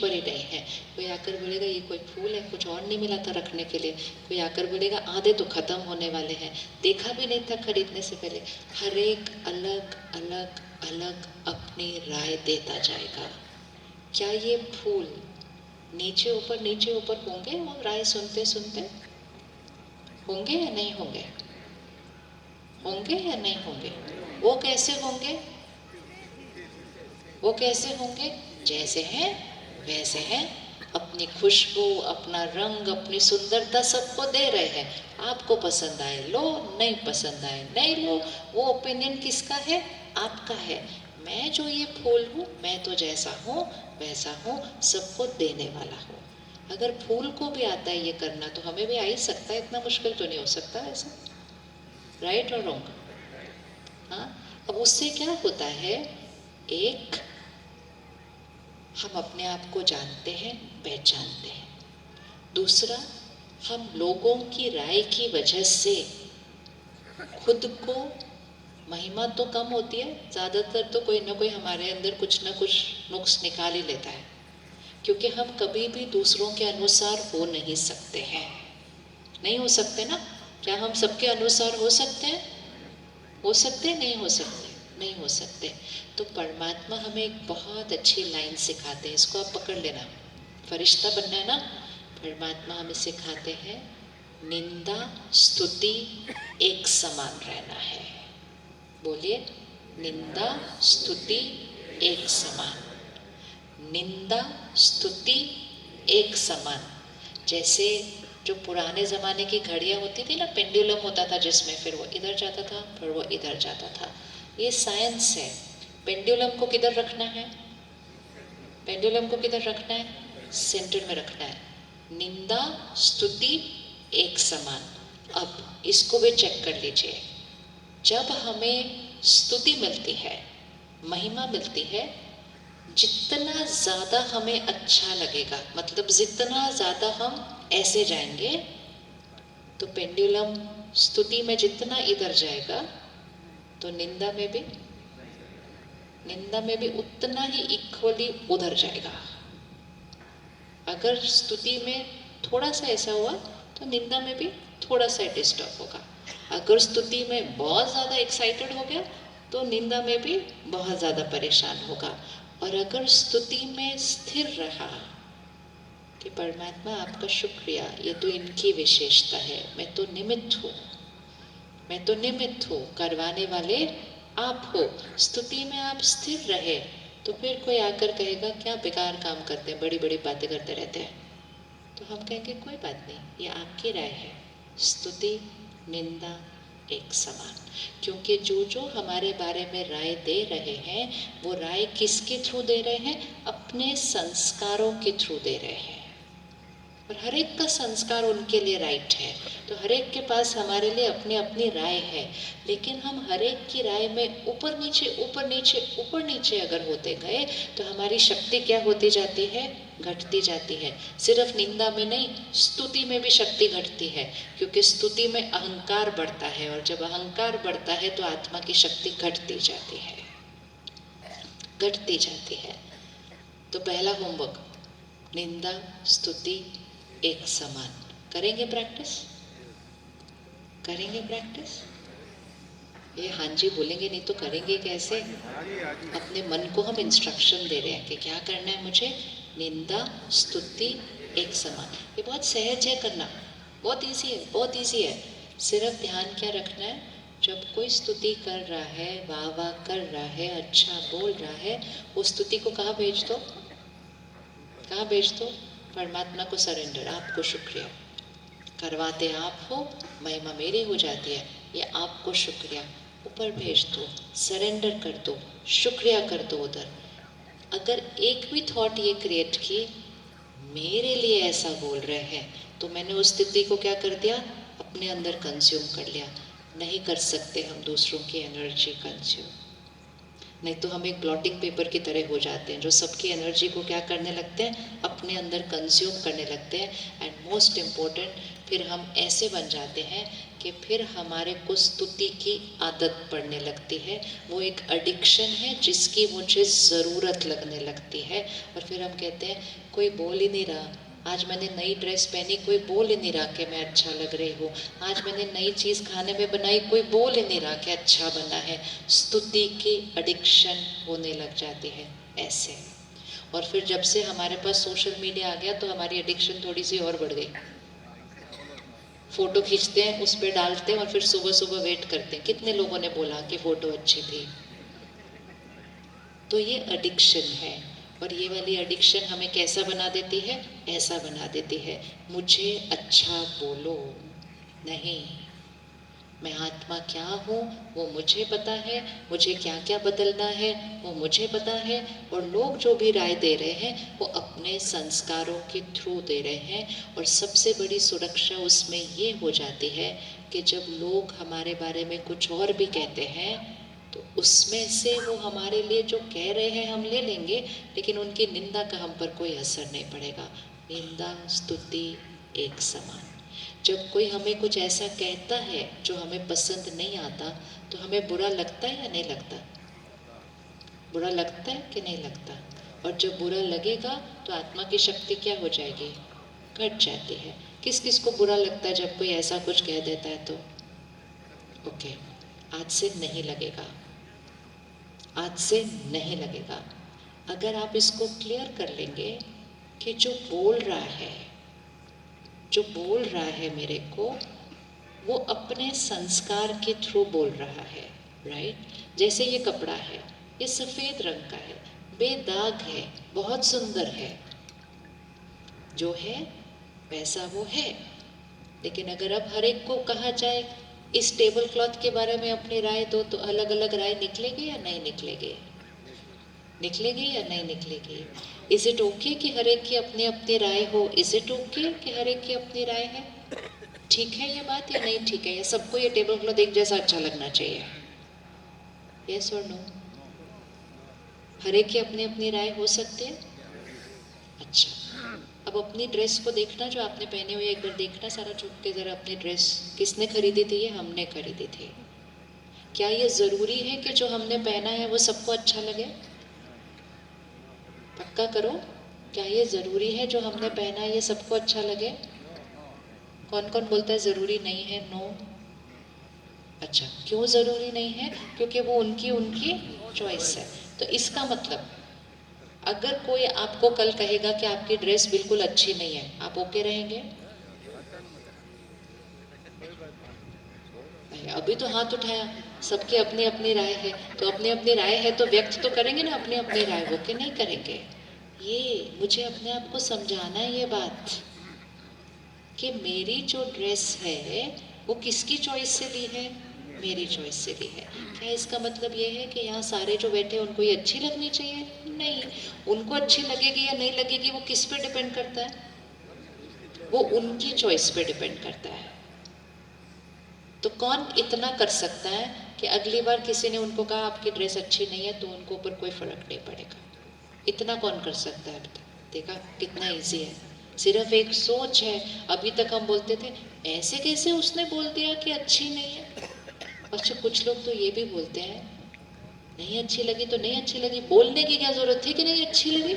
पर ही नहीं है। कोई आकर बोलेगा ये कोई फूल है, कुछ और नहीं मिला था रखने के लिए। कोई आकर बोलेगा आधे तो खत्म होने वाले हैं, देखा भी नहीं था खरीदने से पहले। हर एक अलग अलग अलग अपनी राय देता जाएगा। क्या ये फूल नीचे ऊपर होंगे वो राय सुनते सुनते? होंगे या नहीं होंगे? होंगे या नहीं होंगे? वो कैसे होंगे? वो कैसे होंगे? जैसे हैं वैसे हैं, अपनी खुशबू, अपना रंग, अपनी सुंदरता सबको दे रहे हैं। आपको पसंद आए लो, नहीं पसंद आए नहीं लो। वो ओपिनियन किसका है? आपका है। मैं जो ये फूल हूँ, मैं तो जैसा हूँ वैसा हूँ, सबको देने वाला हूँ। अगर फूल को भी आता है ये करना, तो हमें भी आ ही सकता है। इतना मुश्किल तो नहीं हो सकता ऐसा। राइट और रॉन्ग? हाँ। अब उससे क्या होता है, एक, हम अपने आप को जानते हैं, पहचानते हैं। दूसरा, हम लोगों की राय की वजह से खुद को, महिमा तो कम होती है, ज़्यादातर तो कोई ना कोई हमारे अंदर कुछ ना कुछ नुक्स निकाल ही लेता है, क्योंकि हम कभी भी दूसरों के अनुसार हो नहीं सकते हैं। नहीं हो सकते ना? क्या हम सबके अनुसार हो सकते हैं? हो सकते? नहीं हो सकते? नहीं हो सकते। तो परमात्मा हमें एक बहुत अच्छी लाइन सिखाते हैं, इसको आप पकड़ लेना। फरिश्ता बनना है ना? परमात्मा हमें सिखाते हैं, निंदा स्तुति एक समान रहना है। बोलिए, निंदा स्तुति एक समान। निंदा स्तुति एक समान। जैसे जो पुराने ज़माने की घड़ियाँ होती थी ना, पेंडुलम होता था जिसमें फिर वो इधर जाता था फिर वो इधर जाता था। ये साइंस है। पेंडुलम को किधर रखना है? पेंडुलम को किधर रखना है? सेंटर में रखना है। निंदा स्तुति एक समान। अब इसको भी चेक कर लीजिए। जब हमें स्तुति मिलती है, महिमा मिलती है, जितना ज़्यादा हमें अच्छा लगेगा, मतलब जितना ज़्यादा हम ऐसे जाएंगे, तो पेंडुलम स्तुति में जितना इधर जाएगा, तो निंदा में भी उतना ही इक्वली उधर जाएगा। अगर स्तुति में थोड़ा सा ऐसा हुआ, तो निंदा में भी थोड़ा सा डिस्टर्ब होगा। अगर स्तुति में बहुत ज़्यादा एक्साइटेड हो गया, तो निंदा में भी बहुत ज़्यादा परेशान होगा। और अगर स्तुति में स्थिर रहा कि परमात्मा आपका शुक्रिया, ये तो इनकी विशेषता है, मैं तो निमित्त हूँ, मैं तो निमित्त हूँ, करवाने वाले आप हो। स्तुति में आप स्थिर रहे, तो फिर कोई आकर कहेगा क्या बेकार काम करते हैं, बड़ी बड़ी बातें करते रहते हैं, तो हम कहेंगे कोई बात नहीं, ये आपकी राय है। स्तुति निंदा एक समान। क्योंकि जो जो हमारे बारे में राय दे रहे हैं, वो राय किसके थ्रू दे रहे हैं? अपने संस्कारों के थ्रू दे रहे हैं। और हर एक का संस्कार उनके लिए राइट है, तो हर एक के पास हमारे लिए अपनी अपनी राय है। लेकिन हम हर एक की राय में ऊपर नीचे ऊपर नीचे ऊपर नीचे अगर होते गए, तो हमारी शक्ति क्या होती जाती है? घटती जाती है। सिर्फ निंदा में नहीं, स्तुति में भी शक्ति घटती है, क्योंकि स्तुति में अहंकार बढ़ता है, और जब अहंकार बढ़ता है तो आत्मा की शक्ति घटती जाती है, घटती जाती है। तो पहला होमवर्क, निंदा स्तुति एक समान। करेंगे प्रैक्टिस? करेंगे प्रैक्टिस? ये हाँ जी बोलेंगे नहीं तो करेंगे कैसे? अपने मन को हम इंस्ट्रक्शन दे रहे हैं कि क्या करना है मुझे। निंदा स्तुति एक समान। ये बहुत सहज है करना, बहुत इजी है, बहुत इजी है। सिर्फ ध्यान क्या रखना है, जब कोई स्तुति कर रहा है, वाह वाह कर रहा है, अच्छा बोल रहा है, वो स्तुति को कहाँ भेज दो? कहाँ भेज दो? परमात्मा को सरेंडर, आपको शुक्रिया। करवाते आप हो, महिमा मेरी हो जाती है, ये आपको शुक्रिया। ऊपर भेज दो, सरेंडर कर दो, शुक्रिया कर दो उधर। अगर एक भी थॉट ये क्रिएट की, मेरे लिए ऐसा बोल रहे हैं, तो मैंने उस स्थिति को क्या कर दिया? अपने अंदर कंज्यूम कर लिया। नहीं कर सकते हम दूसरों की एनर्जी कंज्यूम, नहीं तो हम एक ब्लॉटिंग पेपर की तरह हो जाते हैं, जो सबकी एनर्जी को क्या करने लगते हैं? अपने अंदर कंज्यूम करने लगते हैं। एंड मोस्ट इम्पोर्टेंट, फिर हम ऐसे बन जाते हैं कि फिर हमारे को स्तुति की आदत पड़ने लगती है। वो एक एडिक्शन है जिसकी मुझे ज़रूरत लगने लगती है। और फिर हम कहते हैं कोई बोल ही नहीं रहा, आज मैंने नई ड्रेस पहनी, कोई बोल ही नहीं रहा कि मैं अच्छा लग रही हूँ। आज मैंने नई चीज़ खाने में बनाई, कोई बोल ही नहीं रहा कि अच्छा बना है। स्तुति की एडिक्शन होने लग जाती है ऐसे। और फिर जब से हमारे पास सोशल मीडिया आ गया तो हमारी एडिक्शन थोड़ी सी और बढ़ गई। फोटो खींचते हैं, उस पर डालते हैं और फिर सुबह सुबह वेट करते हैं कितने लोगों ने बोला कि फोटो अच्छी थी। तो ये एडिक्शन है। और ये वाली एडिक्शन हमें कैसा बना देती है? ऐसा बना देती है, मुझे अच्छा बोलो। नहीं, मैं आत्मा क्या हूँ वो मुझे पता है, मुझे क्या क्या बदलना है वो मुझे पता है। और लोग जो भी राय दे रहे हैं वो अपने संस्कारों के थ्रू दे रहे हैं। और सबसे बड़ी सुरक्षा उसमें ये हो जाती है कि जब लोग हमारे बारे में कुछ और भी कहते हैं तो उसमें से वो हमारे लिए जो कह रहे हैं हम ले लेंगे, लेकिन उनकी निंदा का हम पर कोई असर नहीं पड़ेगा। निंदा स्तुति एक समान। जब कोई हमें कुछ ऐसा कहता है जो हमें पसंद नहीं आता तो हमें बुरा लगता है या नहीं लगता? बुरा लगता है कि नहीं लगता? और जब बुरा लगेगा तो आत्मा की शक्ति क्या हो जाएगी? घट जाती है। किस किस को बुरा लगता है जब कोई ऐसा कुछ कह देता है? तो ओके, आज से नहीं लगेगा, आज से नहीं लगेगा। अगर आप इसको क्लियर कर लेंगे कि जो बोल रहा है मेरे को, वो अपने संस्कार के थ्रू बोल रहा है, राइट? जैसे ये कपड़ा है, ये सफ़ेद रंग का है, बेदाग है, बहुत सुंदर है, जो है वैसा वो है। लेकिन अगर अब हर एक को कहा जाए इस टेबल क्लॉथ के बारे में अपनी राय दो, तो अलग अलग राय निकलेगी या नहीं निकलेगी? निकलेगी या नहीं निकलेगी? इज इट ओके कि हर एक की अपनी अपनी राय हो? इज इट ओके कि हर एक की अपनी राय है? ठीक है ये बात या नहीं ठीक है? या सबको ये टेबल क्लॉथ एक जैसा अच्छा लगना चाहिए? यस और नो? हर एक की अपनी अपनी राय हो सकती है। अच्छा, अब अपनी ड्रेस को देखना जो आपने पहनी हुई है, एक बार देखना सारा झुक के जरा अपनी ड्रेस। किसने खरीदी थी? ये हमने खरीदी थी। क्या ये जरूरी है कि जो हमने पहना है वो सबको अच्छा लगे? पक्का करो, क्या ये जरूरी है जो हमने पहना है ये सबको अच्छा लगे? कौन कौन बोलता है जरूरी नहीं है? नो। अच्छा, क्यों जरूरी नहीं है? क्योंकि वो उनकी उनकी चॉइस है। तो इसका मतलब अगर कोई आपको कल कहेगा कि आपकी ड्रेस बिल्कुल अच्छी नहीं है, आप ओके रहेंगे? अभी तो हाथ उठाया, सबकी अपनी अपनी राय है, तो अपनी अपनी राय है तो व्यक्त तो करेंगे ना अपनी अपनी राय, वो के नहीं करेंगे? ये मुझे अपने आप को समझाना है ये बात कि मेरी जो ड्रेस है वो किसकी चॉइस से ली है? मेरी चॉइस से ली है। क्या इसका मतलब ये है कि यहाँ सारे जो बैठे हैं उनको ये अच्छी लगनी चाहिए? नहीं, उनको अच्छी लगेगी या नहीं लगेगी वो किस पे डिपेंड करता है? वो उनकी चॉइस पे डिपेंड करता है। तो कौन इतना कर सकता है कि अगली बार किसी ने उनको कहा आपकी ड्रेस अच्छी नहीं है तो उनको ऊपर कोई फर्क नहीं पड़ेगा? इतना कौन कर सकता है? देखा कितना इजी है, सिर्फ एक सोच है। अभी तक हम बोलते थे ऐसे कैसे उसने बोल दिया कि अच्छी नहीं है। अच्छा, कुछ लोग तो ये भी बोलते हैं नहीं अच्छी लगी तो नहीं अच्छी लगी, बोलने की क्या जरूरत थी कि नहीं अच्छी लगी?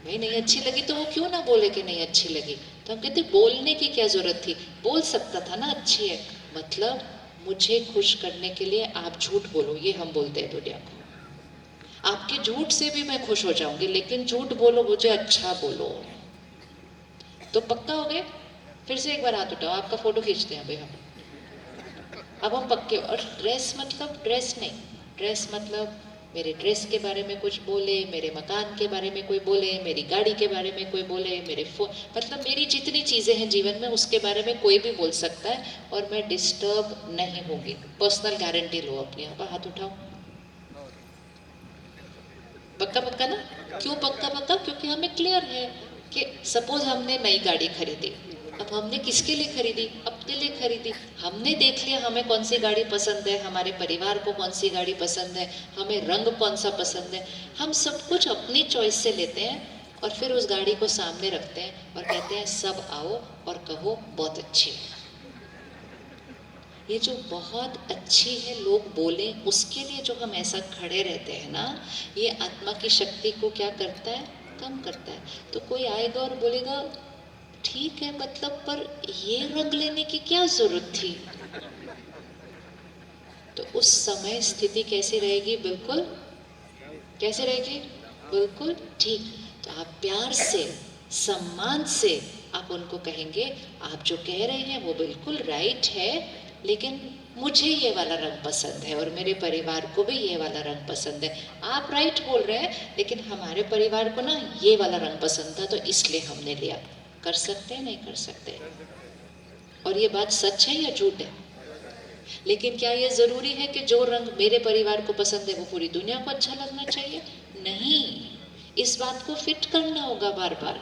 भाई नहीं अच्छी लगी तो वो क्यों ना बोले कि नहीं अच्छी लगी? तो हम कहते बोलने की क्या जरूरत थी, बोल सकता था ना अच्छी है। मतलब मुझे खुश करने के लिए आप झूठ बोलो, ये हम बोलते हैं दुनिया को। आपके झूठ से भी मैं खुश हो जाऊंगी, लेकिन झूठ बोलो, मुझे अच्छा बोलो। तो पक्का हो गए? फिर से एक बार हाथ उठाओ, आपका फोटो खींचते हैं अभी हम। अब हम पक्के। और ड्रेस मतलब ड्रेस नहीं, ड्रेस मतलब मेरे ड्रेस के बारे में कुछ बोले, मेरे मकान के बारे में कोई बोले, मेरी गाड़ी के बारे में कोई बोले, मेरे फोन, मतलब मेरी जितनी चीज़ें हैं जीवन में उसके बारे में कोई भी बोल सकता है और मैं डिस्टर्ब नहीं होगी। पर्सनल गारंटी लो अपनी। आप हाथ उठाओ। पक्का पक्का ना? क्यों पक्का पक्का? क्योंकि हमें क्लियर है कि सपोज हमने नई गाड़ी खरीदी, अब हमने किसके लिए खरीदी? अपने लिए खरीदी। हमने देख लिया हमें कौन सी गाड़ी पसंद है, हमारे परिवार को कौन सी गाड़ी पसंद है, हमें रंग कौन सा पसंद है। हम सब कुछ अपनी चॉइस से लेते हैं और फिर उस गाड़ी को सामने रखते हैं और कहते हैं सब आओ और कहो बहुत अच्छी है। ये जो बहुत अच्छी है लोग बोले, उसके लिए जो हम ऐसा खड़े रहते हैं ना, ये आत्मा की शक्ति को क्या करता है, कम करता है। तो कोई आएगा और बोलेगा ठीक है मतलब, पर ये रंग लेने की क्या जरूरत थी, तो उस समय स्थिति कैसी रहेगी, बिल्कुल कैसे रहेगी, बिल्कुल ठीक। तो आप प्यार से, सम्मान से आप उनको कहेंगे आप जो कह रहे हैं वो बिल्कुल राइट है, लेकिन मुझे ये वाला रंग पसंद है और मेरे परिवार को भी ये वाला रंग पसंद है। आप राइट बोल रहे हैं लेकिन हमारे परिवार को ना ये वाला रंग पसंद था तो इसलिए हमने लिया। कर सकते हैं, नहीं कर सकते? और ये बात सच है या झूठ है? लेकिन क्या ये जरूरी है कि जो रंग मेरे परिवार को पसंद है वो पूरी दुनिया को अच्छा लगना चाहिए? नहीं, इस बात को फिट करना होगा बार बार।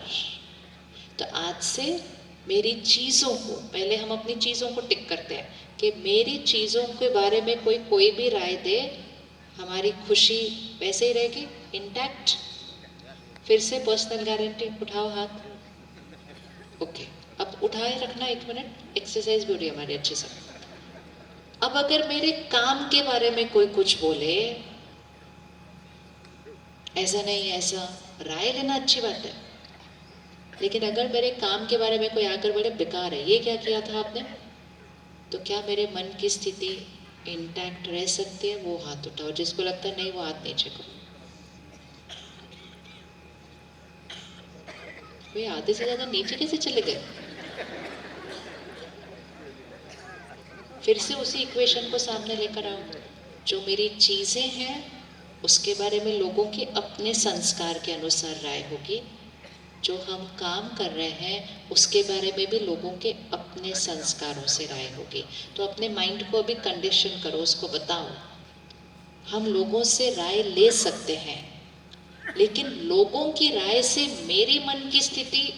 तो आज से मेरी चीजों को, पहले हम अपनी चीजों को टिक करते हैं कि मेरी चीजों के बारे में कोई भी राय दे, हमारी खुशी वैसे ही रहेगी इंटैक्ट। फिर से पर्सनल गारंटी, उठाओ हाथ। ओके, अब उठाए रखना 1 मिनट, एक्सरसाइज भी हो रही है हमारी अच्छे से। अब अगर मेरे काम के बारे में कोई कुछ बोले, ऐसा नहीं ऐसा, राय लेना अच्छी बात है, लेकिन अगर मेरे काम के बारे में कोई आकर बोले बेकार है, ये क्या किया था आपने, तो क्या मेरे मन की स्थिति इंटैक्ट रह सकती है? वो हाथ उठाओ जिसको लगता है नहीं, वो हाथ नीचे करो। वे आधे से ज्यादा नीचे कैसे चले गए? फिर से उसी इक्वेशन को सामने लेकर आओ। जो मेरी चीजें हैं उसके बारे में लोगों के अपने संस्कार के अनुसार राय होगी, जो हम काम कर रहे हैं उसके बारे में भी लोगों के अपने संस्कारों से राय होगी। तो अपने माइंड को अभी कंडीशन करो, उसको बताओ हम लोगों से राय ले सकते हैं, लेकिन लोगों की राय से मेरी मन की स्थिति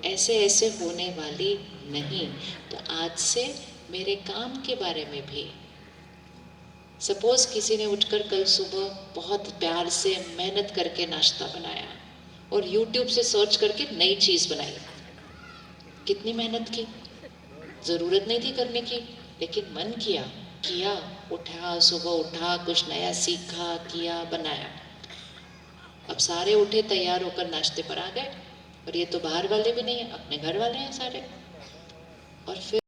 ऐसे ऐसे होने वाली नहीं। तो आज से मेरे काम के बारे में भी, सपोज किसी ने उठकर कल सुबह बहुत प्यार से मेहनत करके नाश्ता बनाया और YouTube से सर्च करके नई चीज बनाई, कितनी मेहनत की, जरूरत नहीं थी करने की, लेकिन मन किया, किया, उठा, सुबह उठा, कुछ नया सीखा, किया, बनाया। अब सारे उठे तैयार होकर नाश्ते पर आ गए, और ये तो बाहर वाले भी नहीं है, अपने घर वाले हैं सारे। और फिर